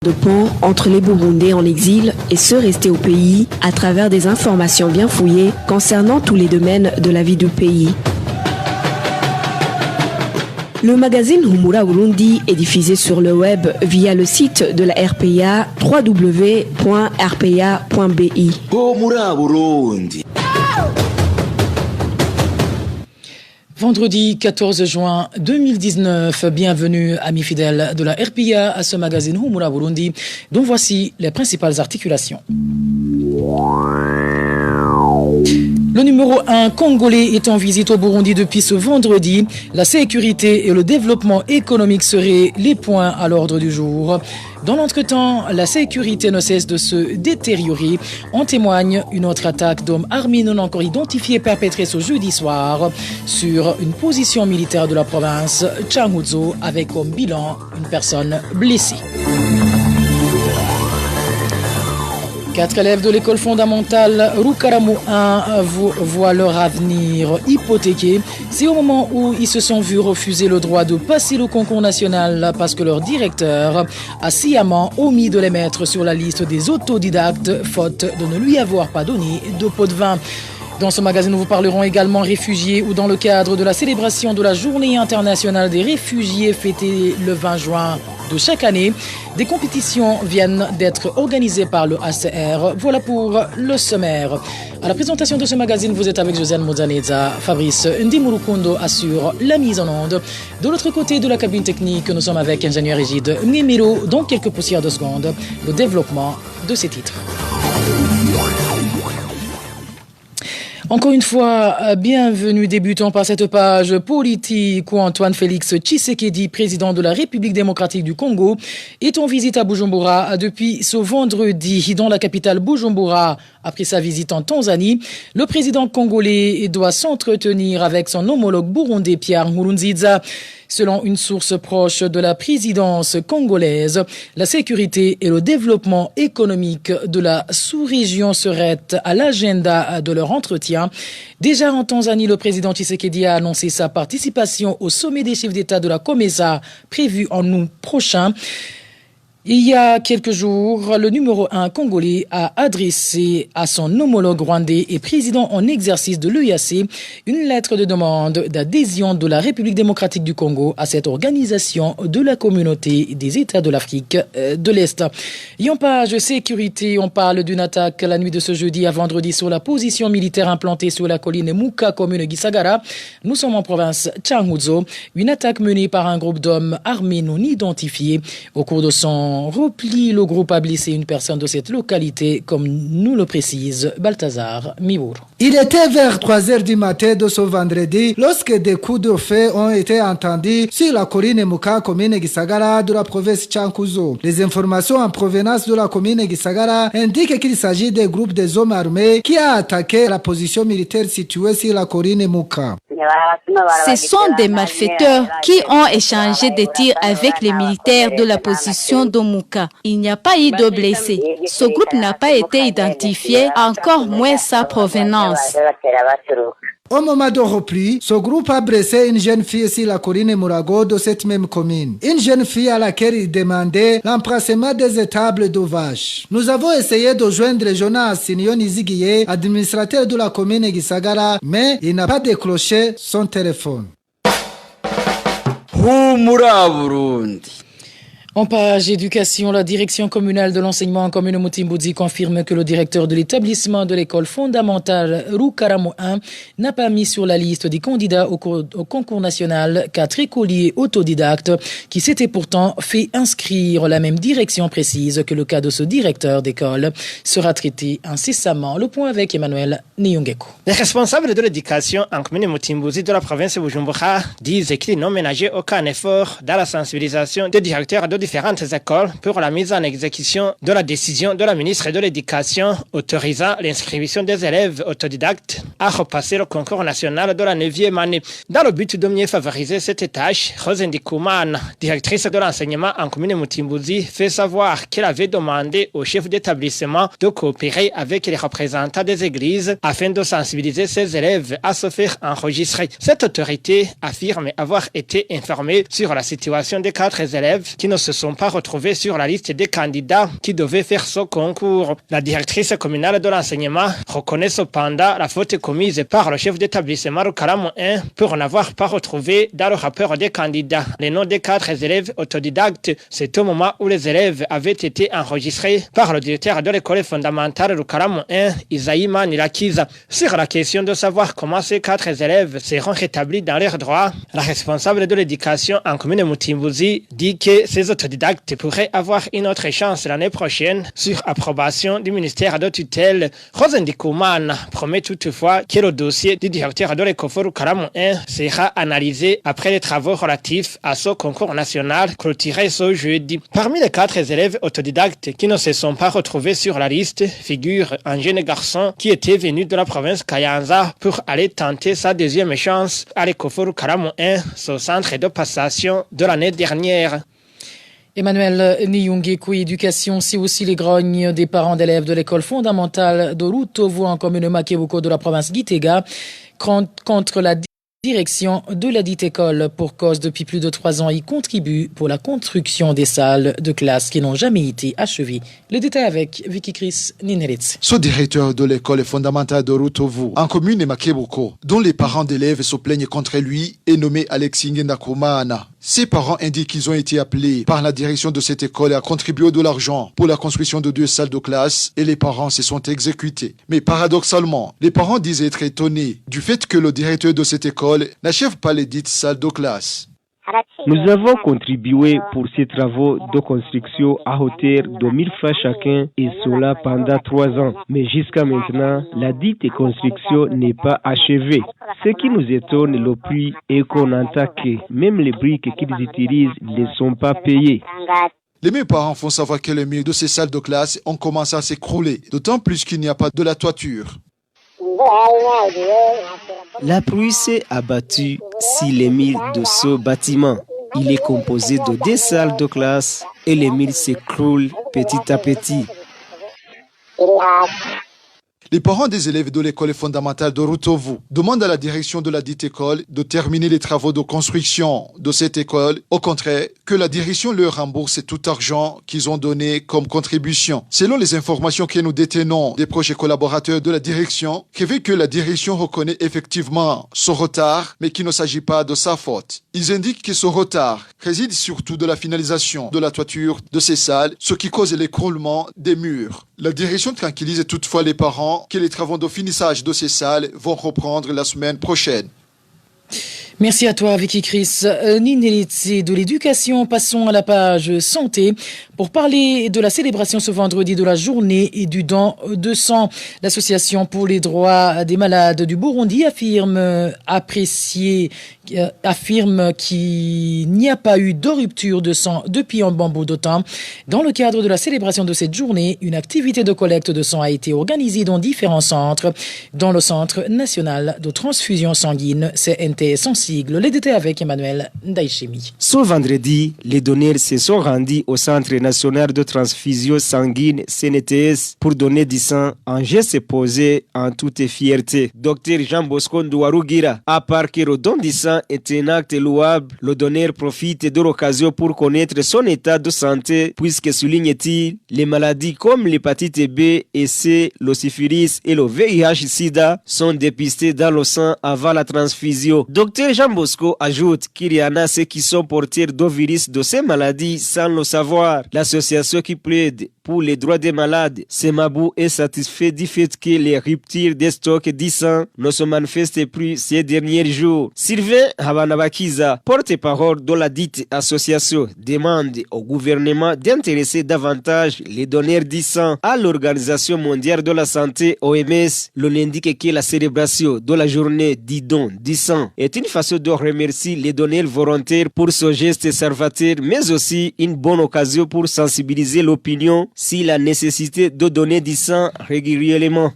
de pont entre les Burundais en exil et ceux restés au pays à travers des informations bien fouillées concernant tous les domaines de la vie du pays. Le magazine Humura Burundi est diffusé sur le web via le site de la RPA www.rpa.bi. Humura Burundi. Vendredi 14 juin 2019, bienvenue amis fidèles de la RPA à ce magazine Humura Burundi dont voici les principales articulations. Le numéro 1 congolais est en visite au Burundi depuis ce vendredi. La sécurité et le développement économique seraient les points à l'ordre du jour. Dans l'entretemps, la sécurité ne cesse de se détériorer. En témoigne une autre attaque d'hommes armés non encore identifiés perpétrée ce jeudi soir sur une position militaire de la province Changuzo avec comme bilan une personne blessée. 4 élèves de l'école fondamentale Rukaramu 1 voient leur avenir hypothéqué. C'est au moment où ils se sont vus refuser le droit de passer le concours national parce que leur directeur a sciemment omis de les mettre sur la liste des autodidactes, faute de ne lui avoir pas donné de pot de vin. Dans ce magazine, nous vous parlerons également réfugiés ou dans le cadre de la célébration de la Journée internationale des réfugiés fêtée le 20 juin de chaque année. Des compétitions viennent d'être organisées par le HCR. Voilà pour le sommaire. À la présentation de ce magazine, vous êtes avec Josiane Mozaneza. Fabrice Ndimurukundo assure la mise en onde. De l'autre côté de la cabine technique, nous sommes avec ingénieur Égide Nimiro. Dans quelques poussières de secondes, le développement de ces titres. Encore une fois, bienvenue. Débutons par cette page politique où Antoine Félix Tshisekedi, président de la République démocratique du Congo, est en visite à Bujumbura depuis ce vendredi. Dans la capitale Bujumbura, après sa visite en Tanzanie, le président congolais doit s'entretenir avec son homologue burundais Pierre Nkurunziza. Selon une source proche de la présidence congolaise, la sécurité et le développement économique de la sous-région seraient à l'agenda de leur entretien. Déjà en Tanzanie, le président Tshisekedi a annoncé sa participation au sommet des chefs d'État de la COMESA prévu en août prochain. Il y a quelques jours, le numéro 1 congolais a adressé à son homologue rwandais et président en exercice de l'EAC une lettre de demande d'adhésion de la République démocratique du Congo à cette organisation de la communauté des États de l'Afrique de l'Est. Et en page sécurité, on parle d'une attaque la nuit de ce jeudi à vendredi sur la position militaire implantée sur la colline Muka, commune Gisagara. Nous sommes en province Changuzo. Une attaque menée par un groupe d'hommes armés non identifiés. Au cours de son repli, le groupe a blessé une personne de cette localité, comme nous le précise Balthazar Mibour. Il était vers 3 heures du matin de ce vendredi lorsque des coups de feu ont été entendus sur la colline Muka, commune Gisagara de la province Changuzo. Les informations en provenance de la commune Gisagara indiquent qu'il s'agit des groupes des hommes armés qui a attaqué la position militaire située sur la colline Muka. Ce sont des malfaiteurs qui ont échangé des tirs avec les militaires de la position de Muka. Il n'y a pas eu de blessés. Ce groupe n'a pas été identifié, encore moins sa provenance. Au moment de repli, ce groupe a blessé une jeune fille sur la colline Murago de cette même commune. Une jeune fille à laquelle il demandait l'emplacement des étables de vaches. Nous avons essayé de joindre Jonas Sinyon Izigiye, administrateur de la commune Gisagara, mais il n'a pas décroché son téléphone. Humura Burundi. En page éducation, la direction communale de l'enseignement en commune Mutimbuzi confirme que le directeur de l'établissement de l'école fondamentale Rukaramu 1 n'a pas mis sur la liste des candidats au concours national 4 écoliers autodidactes qui s'étaient pourtant fait inscrire. La même direction précise que le cas de ce directeur d'école sera traité incessamment. Le point avec Emmanuel Niyongeko. Les responsables de l'éducation en commune Mutimbuzi de la province de Bujumbura disent qu'ils n'ont ménagé aucun effort dans la sensibilisation des directeurs de différentes écoles pour la mise en exécution de la décision de la ministre de l'Éducation autorisant l'inscription des élèves autodidactes à repasser le concours national de la 9e année. Dans le but de mieux favoriser cette tâche, Rosendi Kouman, directrice de l'enseignement en commune Mutimbuzi, fait savoir qu'elle avait demandé au chef d'établissement de coopérer avec les représentants des églises afin de sensibiliser ses élèves à se faire enregistrer. Cette autorité affirme avoir été informée sur la situation des 4 élèves qui ne se sont pas retrouvés sur la liste des candidats qui devaient faire ce concours. La directrice communale de l'enseignement reconnaît cependant la faute commise par le chef d'établissement Rukaramo 1 pour n'avoir pas retrouvé dans le rapport des candidats les noms des 4 élèves autodidactes. C'est au moment où les élèves avaient été enregistrés par le directeur de l'école fondamentale Rukaramo 1, Isaïma Nirakiza. Sur la question de savoir comment ces 4 élèves seront rétablis dans leurs droits, la responsable de l'éducation en commune Mutimbuzi dit que ces autodidactes pourraient avoir une autre chance l'année prochaine sur approbation du ministère de tutelle. Rosendikoumana promet toutefois que le dossier du directeur de l'école Rukaramo 1 sera analysé après les travaux relatifs à ce concours national clôturé ce jeudi. Parmi les 4 élèves autodidactes qui ne se sont pas retrouvés sur la liste figure un jeune garçon qui était venu de la province Kayanza pour aller tenter sa deuxième chance à l'école Rukaramo 1, ce centre de passation de l'année dernière. Emmanuel Niyunge, éducation, c'est aussi les grognes des parents d'élèves de l'école fondamentale de Rutovu en commune Makeboko de la province Gitega contre la direction de la dite école pour cause depuis plus de 3 ans. Il contribue pour la construction des salles de classe qui n'ont jamais été achevées. Le détail avec Vicky Chris Nineritz. Ce directeur de l'école fondamentale de Rutovu en commune Makeboko, dont les parents d'élèves se plaignent contre lui, est nommé Alexis Ndakumana. Ses parents indiquent qu'ils ont été appelés par la direction de cette école à contribuer de l'argent pour la construction de 2 salles de classe et les parents se sont exécutés. Mais paradoxalement, les parents disent être étonnés du fait que le directeur de cette école n'achève pas les dites salles de classe. Nous avons contribué pour ces travaux de construction à hauteur de 1000 francs chacun et cela pendant 3 ans. Mais jusqu'à maintenant, la dite construction n'est pas achevée. Ce qui nous étonne le plus est qu'on entend que même les briques qu'ils utilisent ne sont pas payées. Les mêmes parents font savoir que les murs de ces salles de classe ont commencé à s'écrouler, d'autant plus qu'il n'y a pas de la toiture. La pluie s'est abattue sur les murs de ce bâtiment. Il est composé de 2 salles de classe et les murs s'écroulent petit à petit. Les parents des élèves de l'école fondamentale de Rutovu demandent à la direction de la dite école de terminer les travaux de construction de cette école. Au contraire, que la direction leur rembourse tout argent qu'ils ont donné comme contribution. Selon les informations que nous détenons des projets collaborateurs de la direction, qui veut que la direction reconnaît effectivement ce retard, mais qu'il ne s'agit pas de sa faute. Ils indiquent que ce retard réside surtout de la finalisation de la toiture de ces salles, ce qui cause l'écroulement des murs. La direction tranquillise toutefois les parents que les travaux de finissage de ces salles vont reprendre la semaine prochaine. Merci à toi, Vicky Chris. Ninelitsi de l'éducation. Passons à la page santé pour parler de la célébration ce vendredi de la journée et du don de sang. L'association pour les droits des malades du Burundi affirme qu'il n'y a pas eu de rupture de sang depuis un bon bout de temps. Dans le cadre de la célébration de cette journée, une activité de collecte de sang a été organisée dans différents centres, dont le Centre national de transfusion sanguine, CNTS sans sigle. Les détails avec Emmanuel Ndaïchemi. Ce vendredi, les donneurs se sont rendus au Centre national de transfusion sanguine, CNTS, pour donner du sang, un geste posé en toute fierté. Dr Jean Bosco Ndouarugira, à part que le don du sang est un acte louable, le donneur profite de l'occasion pour connaître son état de santé, puisque souligne-t-il, les maladies comme l'hépatite B et C, le syphilis et le VIH-Sida sont dépistées dans le sang avant la transfusion. Dr Jean Bosco ajoute qu'il y en a ceux qui sont porteurs de virus de ces maladies sans le savoir. L'association qui plaide pour les droits des malades, Semabou est satisfait du fait que les ruptures des stocks du sang ne se manifestent plus ces derniers jours. Sylvain Habanabakiza, porte-parole de la dite association, demande au gouvernement d'intéresser davantage les donneurs du sang à l'Organisation mondiale de la santé OMS. L'on indique que la célébration de la journée du don du sang est une façon de remercier les donneurs volontaires pour ce geste salvateur, mais aussi une bonne occasion pour sensibiliser l'opinion sur la nécessité de donner du sang régulièrement.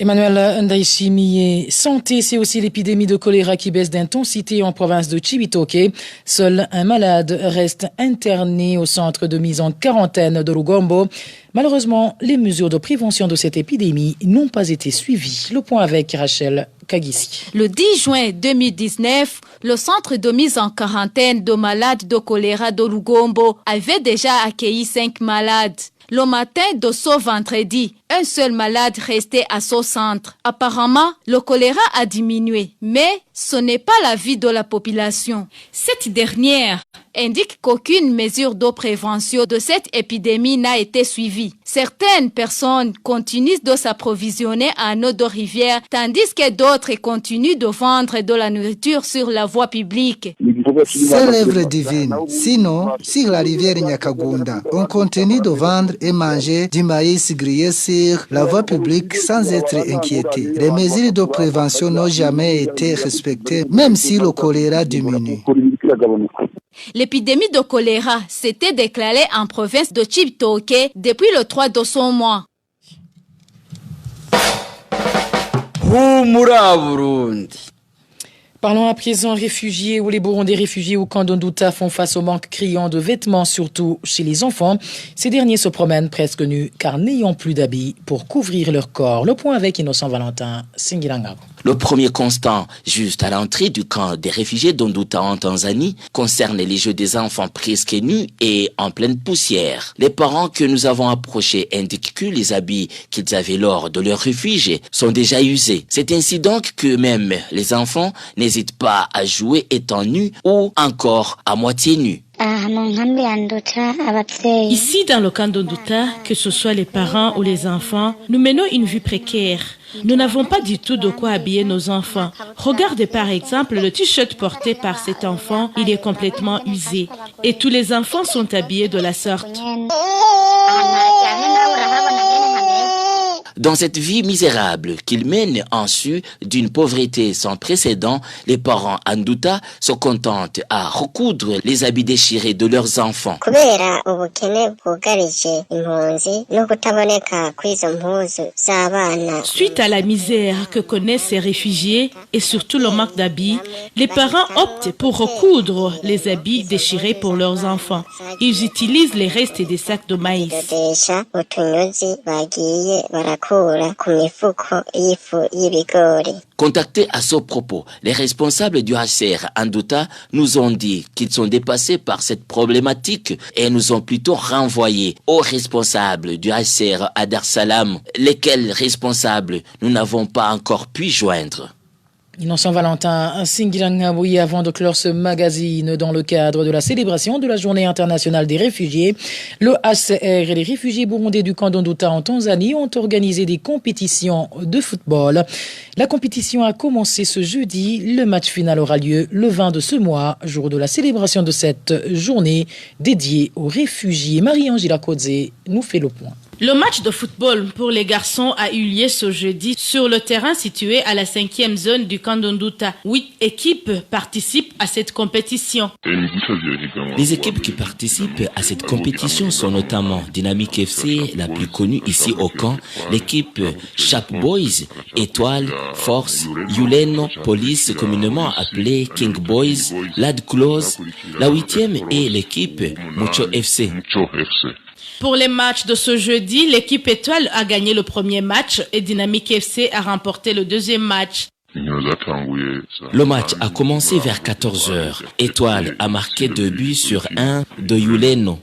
Emmanuel Ndaïchimi, santé, c'est aussi l'épidémie de choléra qui baisse d'intensité en province de Chibitoke. Seul un malade reste interné au centre de mise en quarantaine de Rugombo. Malheureusement, les mesures de prévention de cette épidémie n'ont pas été suivies. Le point avec Rachel Kagissi. Le 10 juin 2019, le centre de mise en quarantaine de malades de choléra de Lugombo avait déjà accueilli 5 malades. Le matin de ce vendredi, un seul malade restait à ce centre. Apparemment, le choléra a diminué, mais ce n'est pas l'avis de la population. Cette dernière indique qu'aucune mesure de prévention de cette épidémie n'a été suivie. Certaines personnes continuent de s'approvisionner en eau de rivière, tandis que d'autres continuent de vendre de la nourriture sur la voie publique. C'est l'œuvre divine. Sinon, sur la rivière Nyakagunda, on continue de vendre et manger du maïs grillé sur la voie publique sans être inquiété. Les mesures de prévention n'ont jamais été respectées, même si le choléra diminue. L'épidémie de choléra s'était déclarée en province de Chibitoke depuis le 3 de ce mois. Humura Burundi. Parlons à présent réfugiés où les Burundais réfugiés au camp d'Ondouta font face au manque criant de vêtements, surtout chez les enfants. Ces derniers se promènent presque nus car n'ayant plus d'habits pour couvrir leur corps. Le point avec Innocent Valentin, Singilanga. Le premier constat, juste à l'entrée du camp des réfugiés d'Ondouta en Tanzanie, concerne les jeux des enfants presque nus et en pleine poussière. Les parents que nous avons approchés indiquent que les habits qu'ils avaient lors de leur refuge sont déjà usés. C'est ainsi donc que même les enfants n'hésitent pas à jouer étant nus ou encore à moitié nus. Ici, dans le camp d'Ondouta, que ce soit les parents ou les enfants, nous menons une vie précaire. Nous n'avons pas du tout de quoi habiller nos enfants. Regardez par exemple le t-shirt porté par cet enfant, il est complètement usé. Et tous les enfants sont habillés de la sorte. Dans cette vie misérable qu'ils mènent en su d'une pauvreté sans précédent, les parents Andouta se contentent à recoudre les habits déchirés de leurs enfants. Suite à la misère que connaissent ces réfugiés et surtout le manque d'habits, les parents optent pour recoudre les habits déchirés pour leurs enfants. Ils utilisent les restes des sacs de maïs. Contactés à ce propos, les responsables du HCR Andouta nous ont dit qu'ils sont dépassés par cette problématique et nous ont plutôt renvoyés aux responsables du HCR à Dar Salam, lesquels responsables nous n'avons pas encore pu joindre. Innocent Valentin, Singilangabouyi, avant de clore ce magazine dans le cadre de la célébration de la Journée internationale des réfugiés, le HCR et les réfugiés burundais du camp d'Ondouta en Tanzanie ont organisé des compétitions de football. La compétition a commencé ce jeudi. Le match final aura lieu le 20 de ce mois, jour de la célébration de cette journée dédiée aux réfugiés. Marie-Angela Kodze nous fait le point. Le match de football pour les garçons a eu lieu ce jeudi sur le terrain situé à la 5e zone du camp d'Ondouta. 8 équipes participent à cette compétition. Les équipes qui participent à cette compétition sont notamment Dynamic FC, la plus connue ici au camp, l'équipe Sharp Boys, Étoile, Force, Yuleno, Police, communément appelée King Boys, Lad Close, la 8e et l'équipe Mucho FC. Pour les matchs de ce jeudi, l'équipe Étoile a gagné le premier match et Dynamic FC a remporté le deuxième match. Le match a commencé vers 14h. Étoile a marqué 2 buts sur 1 de Yuleno.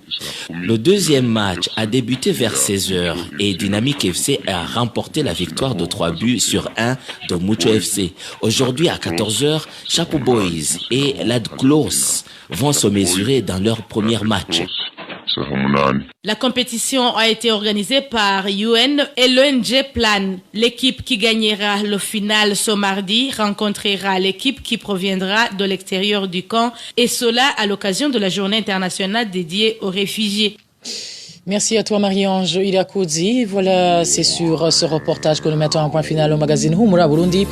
Le deuxième match a débuté vers 16h et Dynamic FC a remporté la victoire de 3 buts sur 1 de Mucho FC. Aujourd'hui à 14h, Chapo Boys et Lad Close vont se mesurer dans leur premier match. La compétition a été organisée par UN et l'ONG Plan. L'équipe qui gagnera le final ce mardi rencontrera l'équipe qui proviendra de l'extérieur du camp, et cela à l'occasion de la Journée internationale dédiée aux réfugiés. Merci à toi Marie-Ange Irakoudzi. Voilà, c'est sur ce reportage que nous mettons un point final au magazine Humura Burundi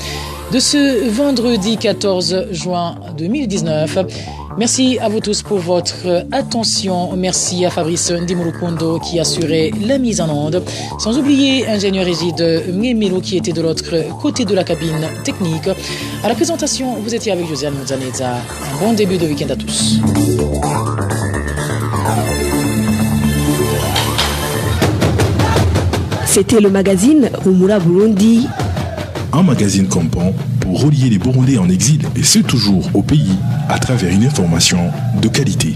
de ce vendredi 14 juin 2019. Merci à vous tous pour votre attention. Merci à Fabrice Ndimurukundo qui assurait la mise en onde. Sans oublier ingénieur Égide Mgemilo qui était de l'autre côté de la cabine technique. À la présentation, vous étiez avec Josiane Mouzaneza. Un bon début de week-end à tous. C'était le magazine Humura Burundi. Un magazine comprend pour relier les Burundais en exil, et ce toujours au pays, à travers une information de qualité.